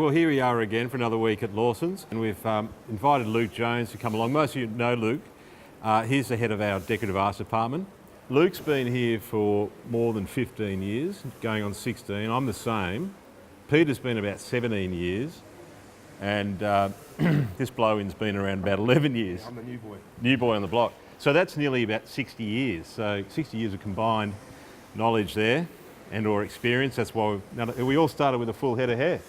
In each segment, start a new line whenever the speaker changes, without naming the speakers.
Well, here we are again for another week at Lawsons, and we've invited Luke Jones to come along. Most of you know Luke. He's the head of our Decorative Arts department. Luke's been here for more than 15 years, going on 16. I'm the same. Peter's been about 17 years, and this blow-in's been around about 11 years.
I'm the new boy.
New boy on the block. So that's nearly about 60 years. So 60 years of combined knowledge there and or experience. That's why we all started with a full head of hair.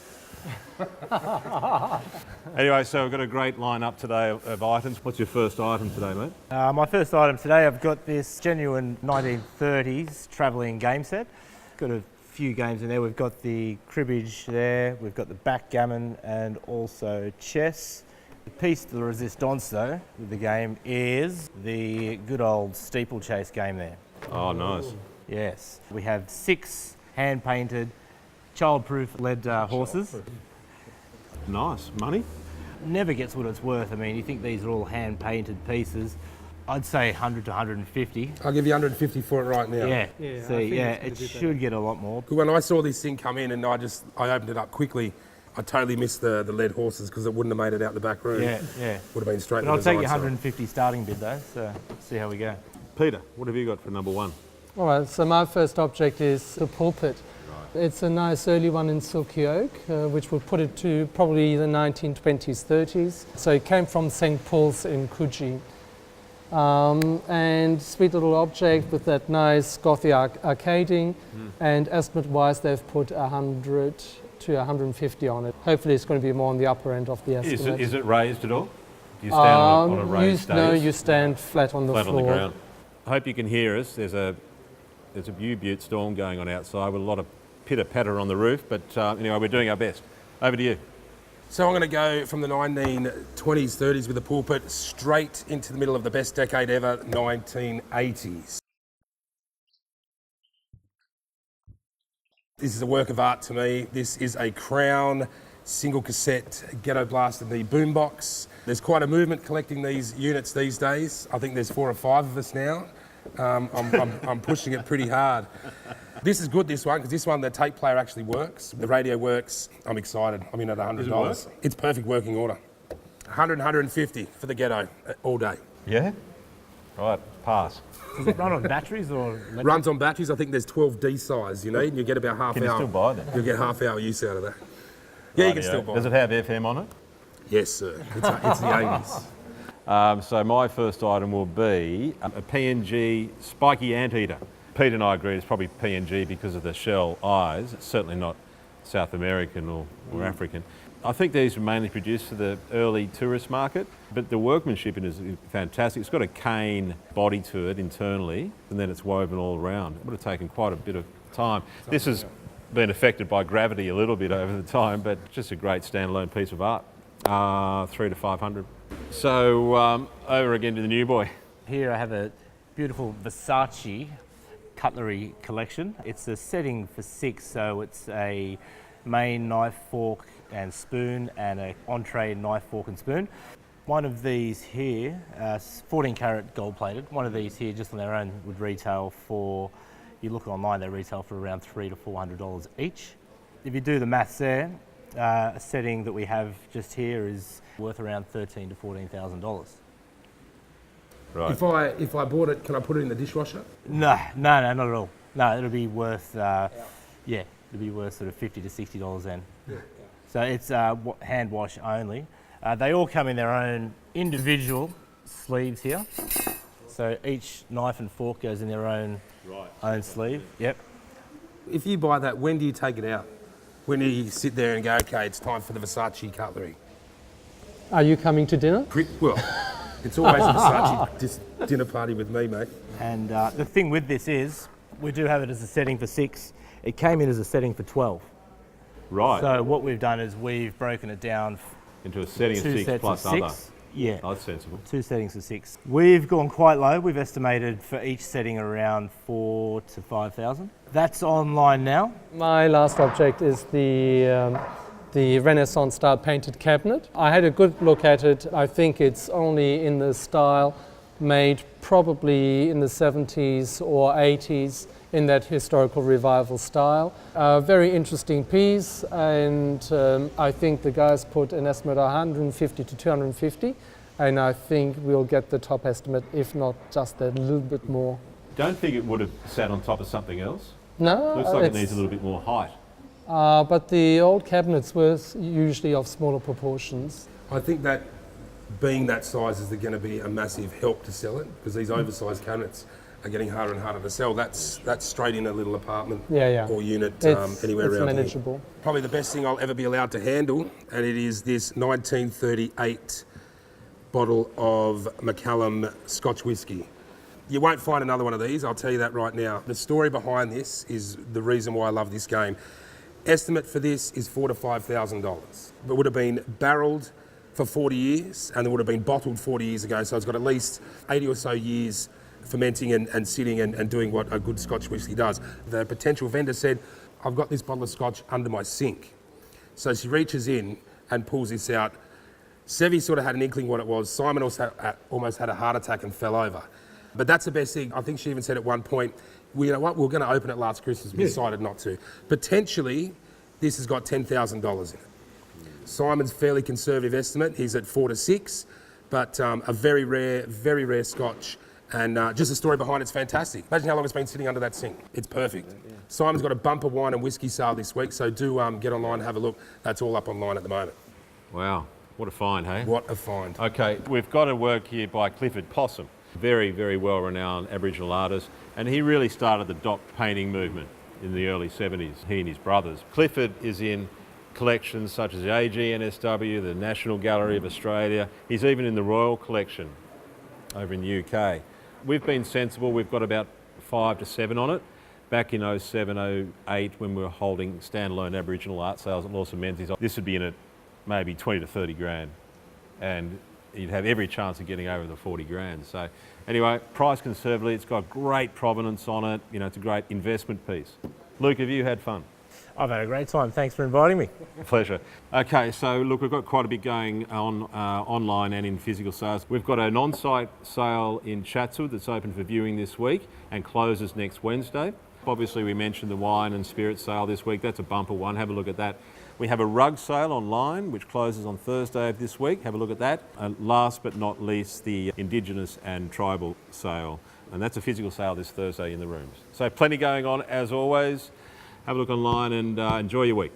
Anyway, so we've got a great line-up today of items. What's your first item today, mate?
My first item today, I've got this genuine 1930s travelling game set. Got a few games in there. We've got the cribbage there, we've got the backgammon and also chess. The piece de resistance though with the game is the good old steeplechase game there.
Oh, nice.
Yes. We have 6 hand-painted child-proof lead horses.
Nice. Money?
Never gets what it's worth. I mean, you think these are all hand-painted pieces. I'd say 100 to 150.
I'll give you 150 for it right now.
Yeah, it should get a lot more.
When I saw this thing come in and I opened it up quickly, I totally missed the lead horses because it wouldn't have made it out the back room.
Yeah.
Would have been straight
But
to
I'll
the
take your
design
150 starting bid though, so see how we go.
Peter, what have you got for number one?
All right, so my first object is the pulpit. It's a nice early one in silky oak, which would put it to probably the 1920s, 30s. So it came from St. Paul's in Coogee. And sweet little object with that nice Gothic arcading. And estimate-wise, they've put 100 to 150 on it. Hopefully it's going to be more on the upper end of the estimate.
Is it raised at all? Do you stand on a raised stage?
No, you stand flat on the floor.
Flat on the ground. I hope you can hear us. There's a butte storm going on outside with a lot of pitter-patter on the roof, but anyway, we're doing our best. Over to you.
So I'm going to go from the 1920s, 30s with the pulpit straight into the middle of the best decade ever, 1980s. This is a work of art to me. This is a Crown single cassette ghetto blaster, the boombox. There's quite a movement collecting these units these days. I think there's 4 or 5 of us now. I'm pushing it pretty hard. This is good, this one, because this one, the tape player actually works. The radio works. I'm excited. I'm in at $100.
Does it work?
It's perfect working order. 100, 150 for the ghetto all day.
Yeah? Right, pass.
Does it run on batteries or electric?
Runs on batteries. I think there's 12 D size you need, and you get about half
Can
hour.
you still buy them?
You'll get half-hour use out of that. Yeah, you can still buy
Does it have FM on it?
Yes, sir. It's the 80s.
So my first item will be a PNG spiky anteater. Pete and I agree it's probably PNG because of the shell eyes. It's certainly not South American or African. I think these were mainly produced for the early tourist market, but the workmanship is fantastic. It's got a cane body to it internally, and then it's woven all around. It would have taken quite a bit of time. This has been affected by gravity a little bit over the time, but just a great standalone piece of art. 300 to 500. So over again to the new boy.
Here I have a beautiful Versace cutlery collection. It's a setting for 6, so it's a main knife, fork and spoon and an entree knife, fork and spoon. One of these here, 14 karat gold plated, one of these here just on their own would retail for, you look online, they retail for around $300 to $400 each. If you do the maths there, a setting that we have just here is worth around $13,000 to $14,000.
Right.
If I bought it, can I put it in the dishwasher?
No, not at all. No, it'll be worth, it'll be worth sort of $50 to $60 then.
Yeah.
So it's hand wash only. They all come in their own individual sleeves here. So each knife and fork goes in their own sleeve. Yep.
If you buy that, when do you take it out? When do you sit there and go, okay, it's time for the Versace cutlery?
Are you coming to dinner?
Well, it's always a Versace dinner party with me, mate.
And the thing with this is, we do have it as a setting for 6. It came in as a setting for 12.
Right.
So what we've done is we've broken it down
into a setting of
2
6
sets
plus
of 6.
other.
Yeah.
Oh, that's sensible.
2 settings of 6. We've gone quite low. We've estimated for each setting around 4,000 to 5,000. That's online now.
My last object is the Renaissance style painted cabinet. I had a good look at it. I think it's only in the style made probably in the 70s or 80s in that historical revival style. Very interesting piece, and I think the guys put an estimate of 150 to 250, and I think we'll get the top estimate, if not just a little bit more.
Don't think it would have sat on top of something else.
No,
Looks like it needs a little bit more height.
but the old cabinets were usually of smaller proportions.
I think that being that size is going to be a massive help to sell it, because these oversized cabinets are getting harder and harder to sell. That's straight in a little apartment or unit anywhere
it's
around
manageable.
here. Probably the best thing I'll ever be allowed to handle, and it is this 1938 bottle of Macallan Scotch whiskey. You won't find another one of these, I'll tell you that right now. The story behind this is the reason why I love this game. Estimate for this is $4,000 to $5,000. It would have been barrelled for 40 years, and it would have been bottled 40 years ago, so it's got at least 80 or so years fermenting and sitting and doing what a good Scotch whisky does. The potential vendor said, I've got this bottle of Scotch under my sink. So she reaches in and pulls this out. Sevi sort of had an inkling what it was. Simon also almost had a heart attack and fell over. But that's the best thing. I think she even said at one point, well, you know what, we were going to open it last Christmas, we decided not to. Potentially, this has got $10,000 in it. Simon's fairly conservative estimate, he's at 4 to 6, but a very rare Scotch. And just the story behind it's fantastic. Imagine how long it's been sitting under that sink. It's perfect. Yeah. Simon's got a bumper wine and whiskey sale this week, so do get online and have a look. That's all up online at the moment.
Wow, what a find, hey?
What a find.
Okay, we've got a work here by Clifford Possum, very, very well-renowned Aboriginal artist, and he really started the dot painting movement in the early 70s, he and his brothers. Clifford is in collections such as the AGNSW, the National Gallery of Australia. He's even in the Royal Collection over in the UK. We've been sensible, we've got about 5 to 7 on it. Back in 07, 08, when we were holding standalone Aboriginal art sales at Lawsons Menzies, this would be in at maybe 20 to 30 grand. And you'd have every chance of getting over the 40 grand. So anyway, priced conservatively, it's got great provenance on it, you know, it's a great investment piece. Luke, have you had fun?
I've had a great time. Thanks for inviting me.
Pleasure. Okay, so look, we've got quite a bit going on online and in physical sales. We've got an on-site sale in Chatswood that's open for viewing this week and closes next Wednesday. Obviously, we mentioned the wine and spirit sale this week. That's a bumper one. Have a look at that. We have a rug sale online, which closes on Thursday of this week. Have a look at that. Last but not least, the Indigenous and Tribal sale. And that's a physical sale this Thursday in the rooms. So plenty going on as always. Have a look online and enjoy your week.